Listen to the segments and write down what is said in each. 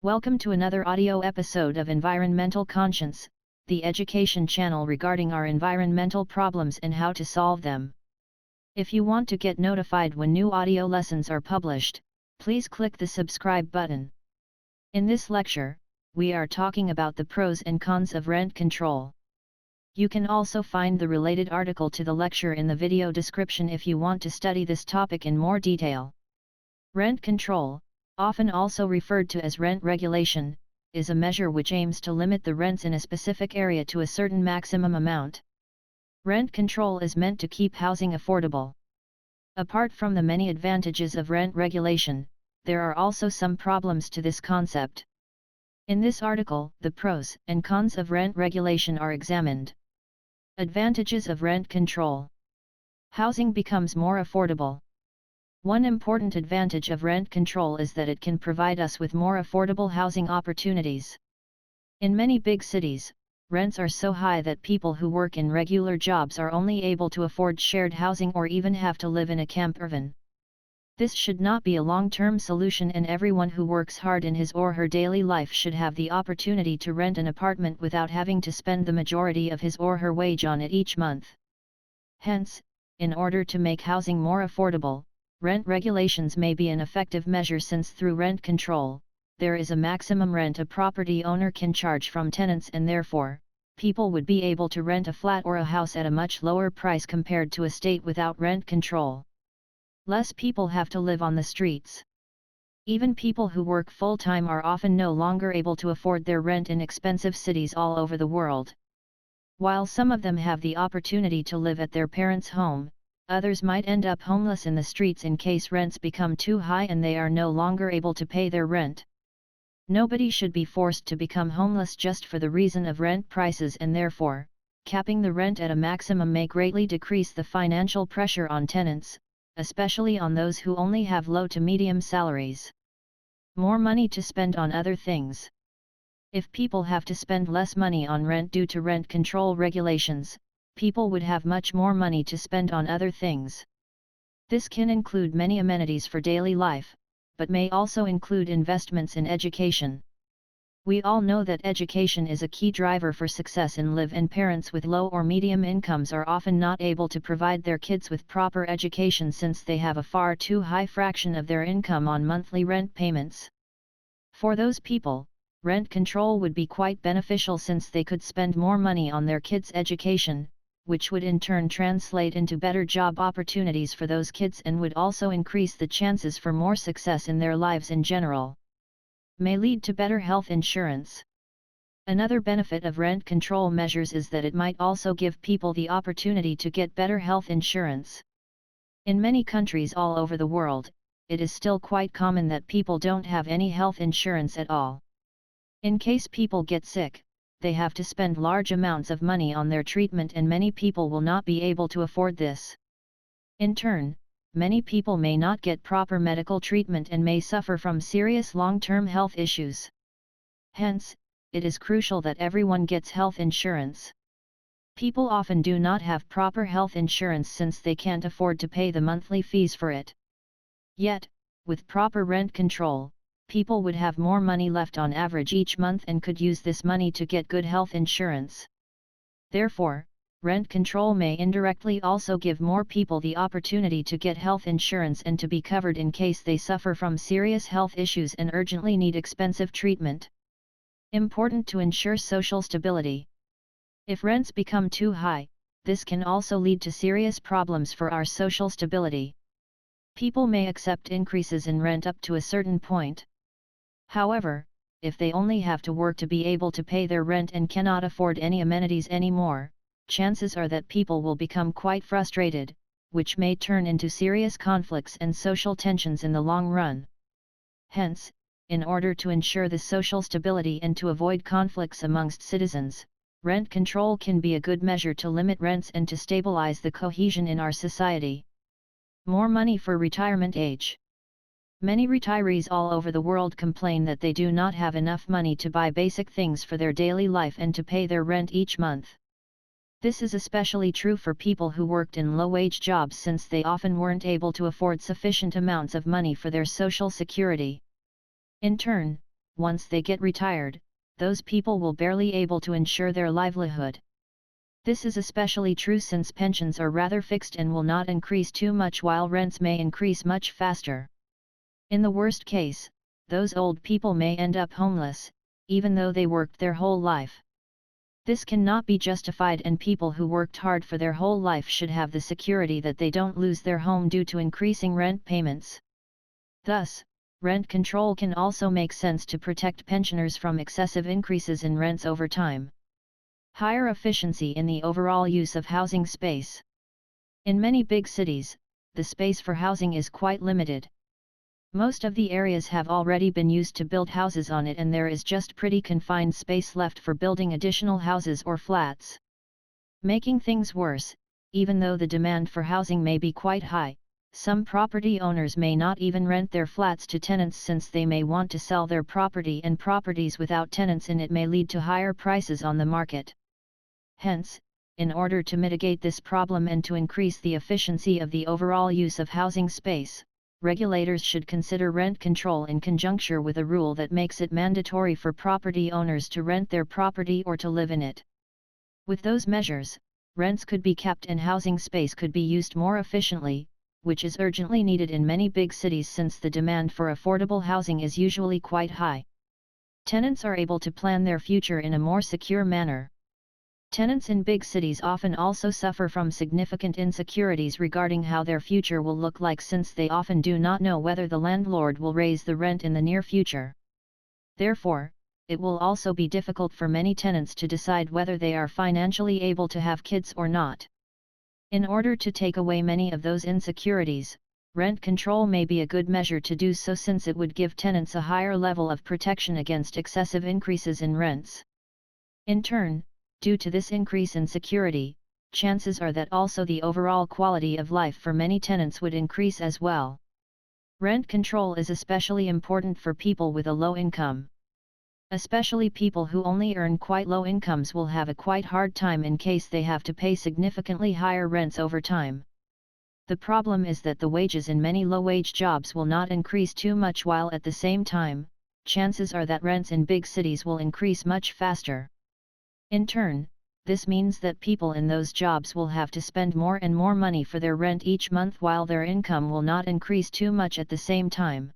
Welcome to another audio episode of Environmental Conscience, the education channel regarding our environmental problems and how to solve them. If you want to get notified when new audio lessons are published, please click the subscribe button. In this lecture, we are talking about the pros and cons of rent control. You can also find the related article to the lecture in the video description if you want to study this topic in more detail. Rent control, often also referred to as rent regulation, is a measure which aims to limit the rents in a specific area to a certain maximum amount. Rent control is meant to keep housing affordable. Apart from the many advantages of rent regulation, there are also some problems to this concept. In this article, the pros and cons of rent regulation are examined. Advantages of rent control. Housing becomes more affordable. One important advantage of rent control is that it can provide us with more affordable housing opportunities. In many big cities, rents are so high that people who work in regular jobs are only able to afford shared housing or even have to live in a campervan. This should not be a long-term solution, and everyone who works hard in his or her daily life should have the opportunity to rent an apartment without having to spend the majority of his or her wage on it each month. Hence, in order to make housing more affordable, rent regulations may be an effective measure, since through rent control, there is a maximum rent a property owner can charge from tenants, and therefore, people would be able to rent a flat or a house at a much lower price compared to a state without rent control. Less people have to live on the streets. Even people who work full-time are often no longer able to afford their rent in expensive cities all over the world. While some of them have the opportunity to live at their parents' home, others might end up homeless in the streets in case rents become too high and they are no longer able to pay their rent. Nobody should be forced to become homeless just for the reason of rent prices, and therefore, capping the rent at a maximum may greatly decrease the financial pressure on tenants, especially on those who only have low to medium salaries. More money to spend on other things. If people have to spend less money on rent due to rent control regulations, people would have much more money to spend on other things. This can include many amenities for daily life, but may also include investments in education. We all know that education is a key driver for success in life, and parents with low or medium incomes are often not able to provide their kids with proper education since they have a far too high fraction of their income on monthly rent payments. For those people, rent control would be quite beneficial, since they could spend more money on their kids' education, which would in turn translate into better job opportunities for those kids and would also increase the chances for more success in their lives in general. May lead to better health insurance. Another benefit of rent control measures is that it might also give people the opportunity to get better health insurance. In many countries all over the world, it is still quite common that people don't have any health insurance at all. In case people get sick, they have to spend large amounts of money on their treatment, and many people will not be able to afford this. In turn, many people may not get proper medical treatment and may suffer from serious long-term health issues. Hence, it is crucial that everyone gets health insurance. People often do not have proper health insurance since they can't afford to pay the monthly fees for it. Yet, with proper rent control, people would have more money left on average each month and could use this money to get good health insurance. Therefore, rent control may indirectly also give more people the opportunity to get health insurance and to be covered in case they suffer from serious health issues and urgently need expensive treatment. Important to ensure social stability. If rents become too high, this can also lead to serious problems for our social stability. People may accept increases in rent up to a certain point. However, if they only have to work to be able to pay their rent and cannot afford any amenities anymore, chances are that people will become quite frustrated, which may turn into serious conflicts and social tensions in the long run. Hence, in order to ensure the social stability and to avoid conflicts amongst citizens, rent control can be a good measure to limit rents and to stabilize the cohesion in our society. More money for retirement age. Many retirees all over the world complain that they do not have enough money to buy basic things for their daily life and to pay their rent each month. This is especially true for people who worked in low-wage jobs, since they often weren't able to afford sufficient amounts of money for their social security. In turn, once they get retired, those people will barely able to ensure their livelihood. This is especially true since pensions are rather fixed and will not increase too much while rents may increase much faster. In the worst case, those old people may end up homeless, even though they worked their whole life. This cannot be justified, and people who worked hard for their whole life should have the security that they don't lose their home due to increasing rent payments. Thus, rent control can also make sense to protect pensioners from excessive increases in rents over time. Higher efficiency in the overall use of housing space. In many big cities, the space for housing is quite limited. Most of the areas have already been used to build houses on it, and there is just pretty confined space left for building additional houses or flats. Making things worse, even though the demand for housing may be quite high, some property owners may not even rent their flats to tenants since they may want to sell their property, and properties without tenants in it may lead to higher prices on the market. Hence, in order to mitigate this problem and to increase the efficiency of the overall use of housing space, regulators should consider rent control in conjunction with a rule that makes it mandatory for property owners to rent their property or to live in it. With those measures, rents could be kept and housing space could be used more efficiently, which is urgently needed in many big cities since the demand for affordable housing is usually quite high. Tenants are able to plan their future in a more secure manner. Tenants in big cities often also suffer from significant insecurities regarding how their future will look like, since they often do not know whether the landlord will raise the rent in the near future. Therefore, it will also be difficult for many tenants to decide whether they are financially able to have kids or not. In order to take away many of those insecurities, rent control may be a good measure to do so, since it would give tenants a higher level of protection against excessive increases in rents. In turn, due to this increase in security, chances are that also the overall quality of life for many tenants would increase as well. Rent control is especially important for people with a low income. Especially people who only earn quite low incomes will have a quite hard time in case they have to pay significantly higher rents over time. The problem is that the wages in many low-wage jobs will not increase too much, while at the same time, chances are that rents in big cities will increase much faster. In turn, this means that people in those jobs will have to spend more and more money for their rent each month, while their income will not increase too much at the same time.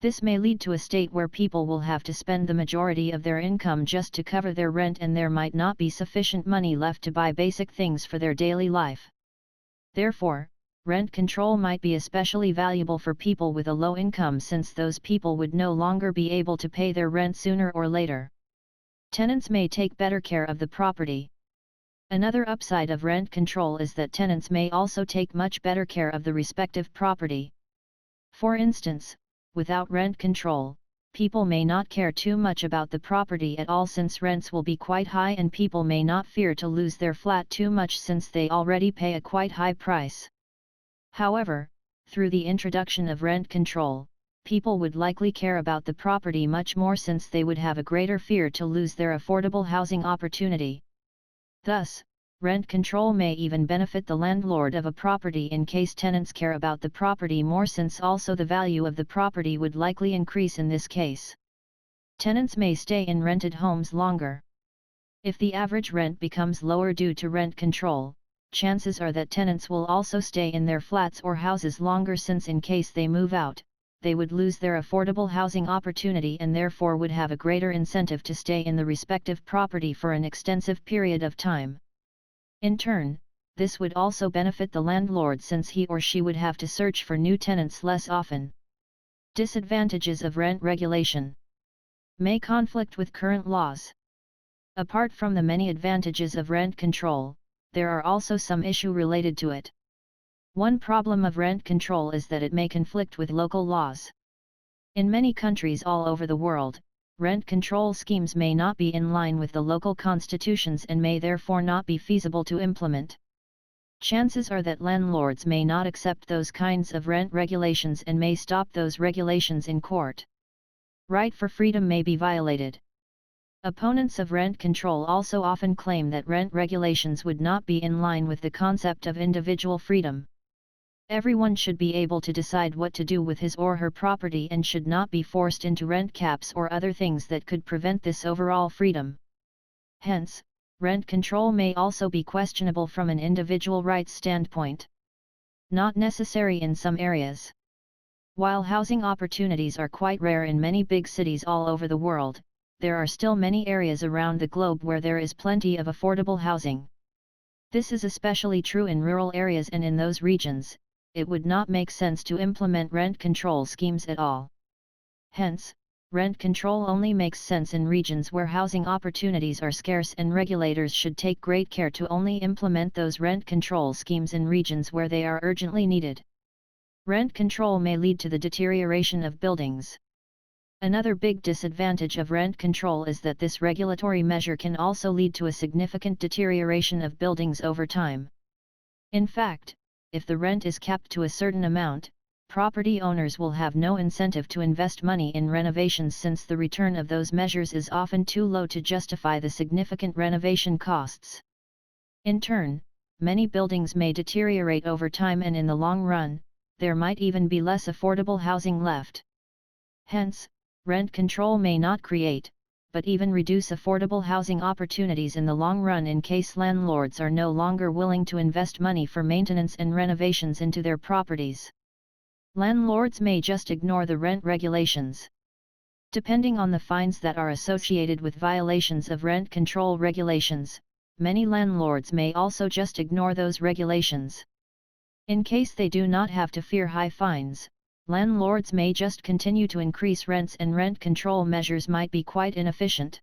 This may lead to a state where people will have to spend the majority of their income just to cover their rent, and there might not be sufficient money left to buy basic things for their daily life. Therefore, rent control might be especially valuable for people with a low income, since those people would no longer be able to pay their rent sooner or later. Tenants may take better care of the property. Another upside of rent control is that tenants may also take much better care of the respective property. For instance, without rent control, people may not care too much about the property at all, since rents will be quite high, and people may not fear to lose their flat too much since they already pay a quite high price. However, through the introduction of rent control, people would likely care about the property much more, since they would have a greater fear to lose their affordable housing opportunity. Thus, rent control may even benefit the landlord of a property in case tenants care about the property more, since also the value of the property would likely increase in this case. Tenants may stay in rented homes longer. If the average rent becomes lower due to rent control, chances are that tenants will also stay in their flats or houses longer, since in case they move out, they would lose their affordable housing opportunity and therefore would have a greater incentive to stay in the respective property for an extensive period of time. In turn, this would also benefit the landlord, since he or she would have to search for new tenants less often. Disadvantages of rent regulation may conflict with current laws. Apart from the many advantages of rent control, there are also some issues related to it. One problem of rent control is that it may conflict with local laws. In many countries all over the world, rent control schemes may not be in line with the local constitutions and may therefore not be feasible to implement. Chances are that landlords may not accept those kinds of rent regulations and may stop those regulations in court. Right for freedom may be violated. Opponents of rent control also often claim that rent regulations would not be in line with the concept of individual freedom. Everyone should be able to decide what to do with his or her property and should not be forced into rent caps or other things that could prevent this overall freedom. Hence, rent control may also be questionable from an individual rights standpoint. Not necessary in some areas. While housing opportunities are quite rare in many big cities all over the world, there are still many areas around the globe where there is plenty of affordable housing. This is especially true in rural areas, and in those regions, it would not make sense to implement rent control schemes at all. Hence, rent control only makes sense in regions where housing opportunities are scarce, and regulators should take great care to only implement those rent control schemes in regions where they are urgently needed. Rent control may lead to the deterioration of buildings. Another big disadvantage of rent control is that this regulatory measure can also lead to a significant deterioration of buildings over time. In fact, if the rent is capped to a certain amount, property owners will have no incentive to invest money in renovations, since the return of those measures is often too low to justify the significant renovation costs. In turn, many buildings may deteriorate over time, and in the long run, there might even be less affordable housing left. Hence, rent control may not create, but even reduce affordable housing opportunities in the long run in case landlords are no longer willing to invest money for maintenance and renovations into their properties. Landlords may just ignore the rent regulations. Depending on the fines that are associated with violations of rent control regulations, many landlords may also just ignore those regulations. In case they do not have to fear high fines, landlords may just continue to increase rents, and rent control measures might be quite inefficient.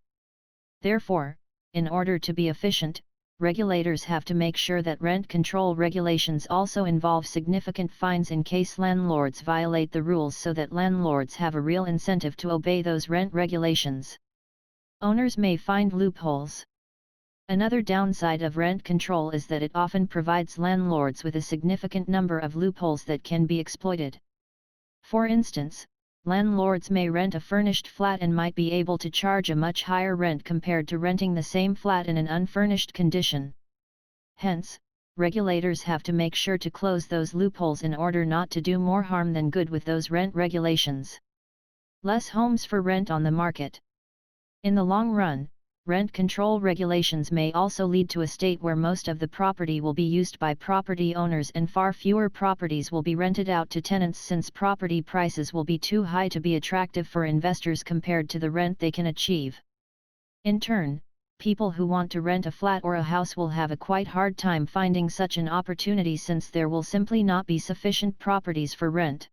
Therefore, in order to be efficient, regulators have to make sure that rent control regulations also involve significant fines in case landlords violate the rules, so that landlords have a real incentive to obey those rent regulations. Owners may find loopholes. Another downside of rent control is that it often provides landlords with a significant number of loopholes that can be exploited. For instance, landlords may rent a furnished flat and might be able to charge a much higher rent compared to renting the same flat in an unfurnished condition. Hence, regulators have to make sure to close those loopholes in order not to do more harm than good with those rent regulations. Less homes for rent on the market. In the long run, rent control regulations may also lead to a state where most of the property will be used by property owners and far fewer properties will be rented out to tenants, since property prices will be too high to be attractive for investors compared to the rent they can achieve. In turn, people who want to rent a flat or a house will have a quite hard time finding such an opportunity, since there will simply not be sufficient properties for rent.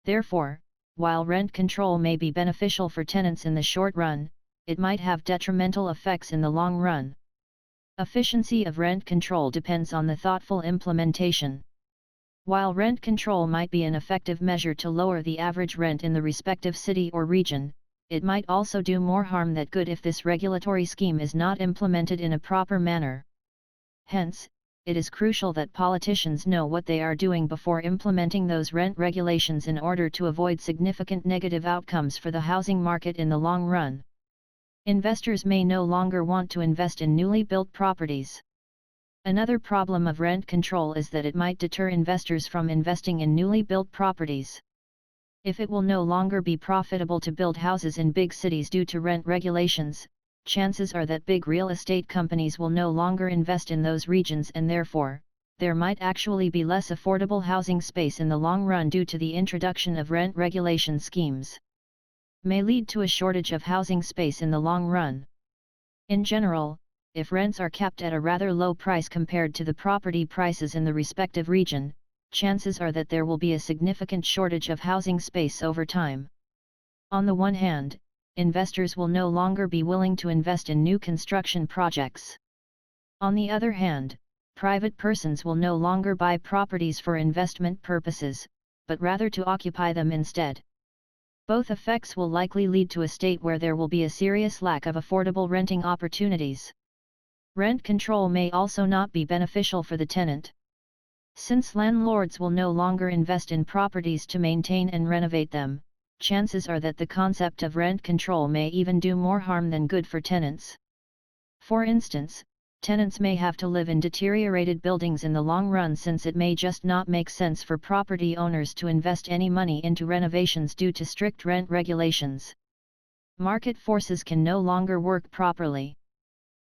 Therefore, while rent control may be beneficial for tenants in the short run, it might have detrimental effects in the long run. Efficiency of rent control depends on the thoughtful implementation. While rent control might be an effective measure to lower the average rent in the respective city or region, it might also do more harm than good if this regulatory scheme is not implemented in a proper manner. Hence, it is crucial that politicians know what they are doing before implementing those rent regulations in order to avoid significant negative outcomes for the housing market in the long run. Investors may no longer want to invest in newly built properties. Another problem of rent control is that it might deter investors from investing in newly built properties. If it will no longer be profitable to build houses in big cities due to rent regulations, chances are that big real estate companies will no longer invest in those regions, and therefore, there might actually be less affordable housing space in the long run due to the introduction of rent regulation schemes. May lead to a shortage of housing space in the long run. In general, if rents are capped at a rather low price compared to the property prices in the respective region, chances are that there will be a significant shortage of housing space over time. On the one hand, investors will no longer be willing to invest in new construction projects. On the other hand, private persons will no longer buy properties for investment purposes, but rather to occupy them instead. Both effects will likely lead to a state where there will be a serious lack of affordable renting opportunities. Rent control may also not be beneficial for the tenant. Since landlords will no longer invest in properties to maintain and renovate them, chances are that the concept of rent control may even do more harm than good for tenants. For instance, tenants may have to live in deteriorated buildings in the long run, since it may just not make sense for property owners to invest any money into renovations due to strict rent regulations. Market forces can no longer work properly.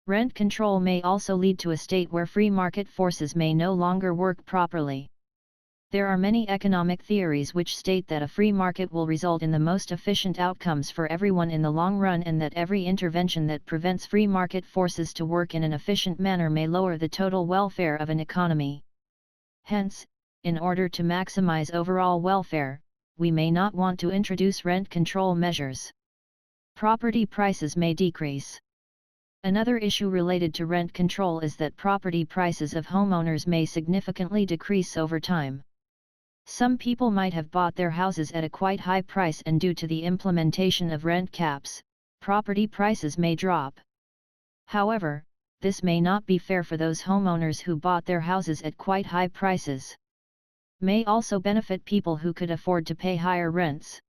Rent control may also lead to a state where free market forces may no longer work properly. There are many economic theories which state that a free market will result in the most efficient outcomes for everyone in the long run, and that every intervention that prevents free market forces to work in an efficient manner may lower the total welfare of an economy. Hence, in order to maximize overall welfare, we may not want to introduce rent control measures. Property prices may decrease. Another issue related to rent control is that property prices of homeowners may significantly decrease over time. Some people might have bought their houses at a quite high price, and due to the implementation of rent caps, property prices may drop. However, this may not be fair for those homeowners who bought their houses at quite high prices. May also benefit people who could afford to pay higher rents.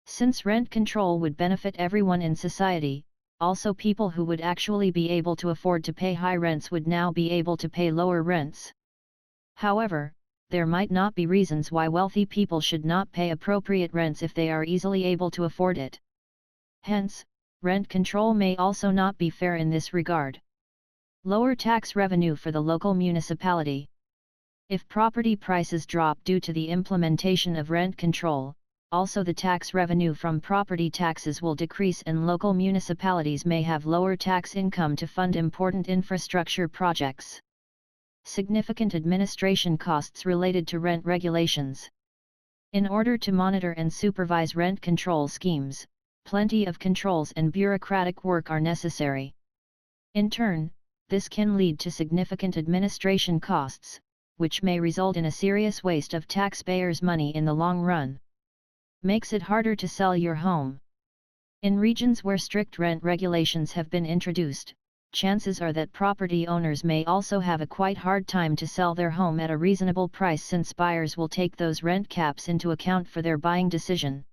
Since rent control would benefit everyone in society, also people who would actually be able to afford to pay high rents would now be able to pay lower rents. However, there might not be reasons why wealthy people should not pay appropriate rents if they are easily able to afford it. Hence, rent control may also not be fair in this regard. Lower tax revenue for the local municipality. If property prices drop due to the implementation of rent control, also the tax revenue from property taxes will decrease, and local municipalities may have lower tax income to fund important infrastructure projects. Significant administration costs related to rent regulations. In order to monitor and supervise rent control schemes, plenty of controls and bureaucratic work are necessary. In turn, this can lead to significant administration costs, which may result in a serious waste of taxpayers' money in the long run. Makes it harder to sell your home. In regions where strict rent regulations have been introduced, chances are that property owners may also have a quite hard time to sell their home at a reasonable price, since buyers will take those rent caps into account for their buying decision.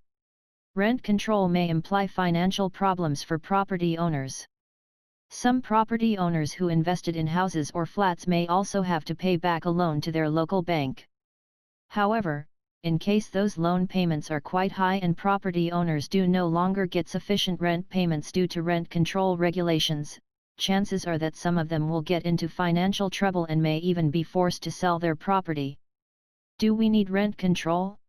Rent control may imply financial problems for property owners. Some property owners who invested in houses or flats may also have to pay back a loan to their local bank. However, in case those loan payments are quite high and property owners do no longer get sufficient rent payments due to rent control regulations, chances are that some of them will get into financial trouble and may even be forced to sell their property. Do we need rent control?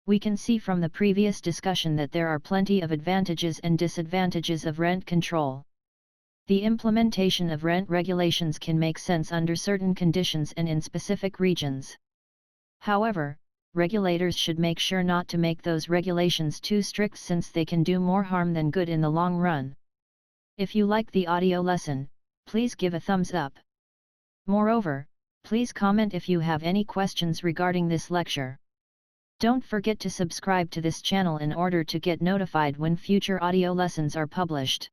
We can see from the previous discussion that there are plenty of advantages and disadvantages of rent control. The implementation of rent regulations can make sense under certain conditions and in specific regions. However, regulators should make sure not to make those regulations too strict, since they can do more harm than good in the long run. If you like the audio lesson, please give a thumbs up. Moreover, please comment if you have any questions regarding this lecture. Don't forget to subscribe to this channel in order to get notified when future audio lessons are published.